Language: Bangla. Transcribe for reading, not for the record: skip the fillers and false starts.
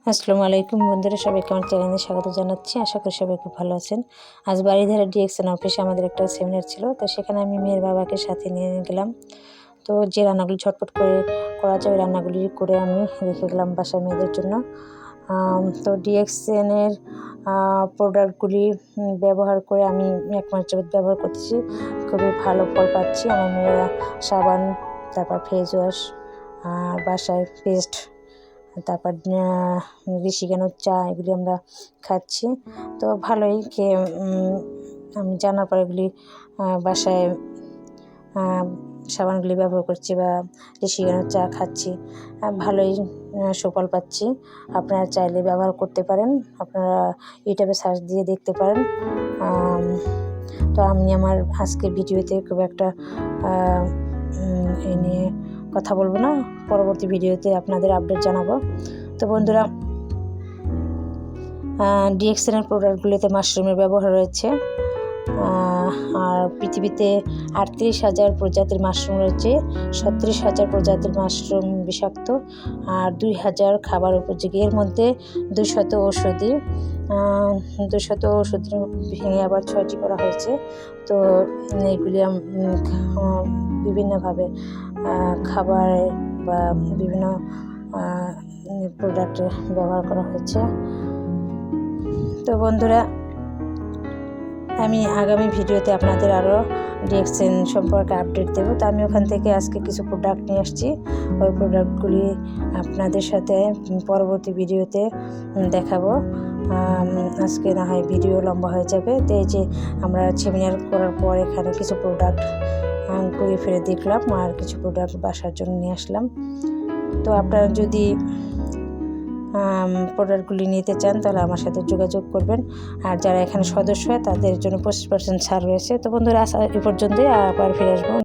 আসসালামু আলাইকুম বন্ধুরা, সবাইকে আমার চ্যানেলে স্বাগত জানাচ্ছি। আশা করি সবাই খুব ভালো আছেন। আজ বাড়িধারা ডিএক্সএন অফিসে আমাদের একটা সেমিনার ছিল, তো সেখানে আমি মেয়ের বাবাকে সাথে নিয়ে গেলাম। তো যে রান্নাগুলি ঝটপট করে করা যায় ওই রান্নাগুলি করে আমি রেখে গেলাম বাসায় মেয়েদের জন্য। তো ডিএক্সএনের প্রোডাক্টগুলি ব্যবহার করে আমি 1 মাস যাবত ব্যবহার করতেছি, খুবই ভালো ফল পাচ্ছি। আমার মেয়েরা সাবান, তারপর ফেস ওয়াশ, বাসায় পেস্ট, তারপর দেশি গানোর চা, এগুলি আমরা খাচ্ছি। তো ভালোই আমি জানার পর এগুলি বাসায় সাবানগুলি ব্যবহার করছি বা দেশি গানোর চা খাচ্ছি, ভালোই সুফল পাচ্ছি। আপনারা চাইলে ব্যবহার করতে পারেন, আপনারা ইউটিউবে সার্চ দিয়ে দেখতে পারেন। তো আমি আমার আজকের ভিডিওতে খুব একটা এ নিয়ে কথা বলবো না, পরবর্তী ভিডিওতে আপনাদের আপডেট জানাবো। তো বন্ধুরা, ডিএক্সএনের প্রোডাক্টগুলিতে মাশরুমের ব্যবহার রয়েছে। আর পৃথিবীতে 38,000 প্রজাতির মাশরুম রয়েছে, 37,000 প্রজাতির মাশরুম বিষাক্ত, আর 2,000 খাবার উপযোগী। এর মধ্যে 200 ওষুধি ভেঙে আবার 6টি করা হয়েছে। তো এইগুলি বিভিন্নভাবে খাবার বা বিভিন্ন প্রোডাক্টে ব্যবহার করা হয়েছে। তো বন্ধুরা, আমি আগামী ভিডিওতে আপনাদের আরও ডিএক্সএন সম্পর্কে আপডেট দেবো। তো আমি ওখান থেকে আজকে কিছু প্রোডাক্ট নিয়ে আসছি, ওই প্রোডাক্টগুলি আপনাদের সাথে পরবর্তী ভিডিওতে দেখাবো। আজকে না হয় ভিডিও লম্বা হয়ে যাবে। তো এই যে আমরা সেমিনার করার পর এখানে কিছু প্রোডাক্ট ঘুরে ফিরে দেখলাম, আর কিছু প্রোডাক্ট বাসার জন্য নিয়ে আসলাম। তো আপনারা যদি প্রোডাক্টগুলি নিতে চান তাহলে আমার সাথে যোগাযোগ করবেন, আর যারা এখানে সদস্য হয় তাদের জন্য 25% ছাড় রয়েছে। তো বন্ধুরা, এ পর্যন্তই, আবার ফিরে আসবো।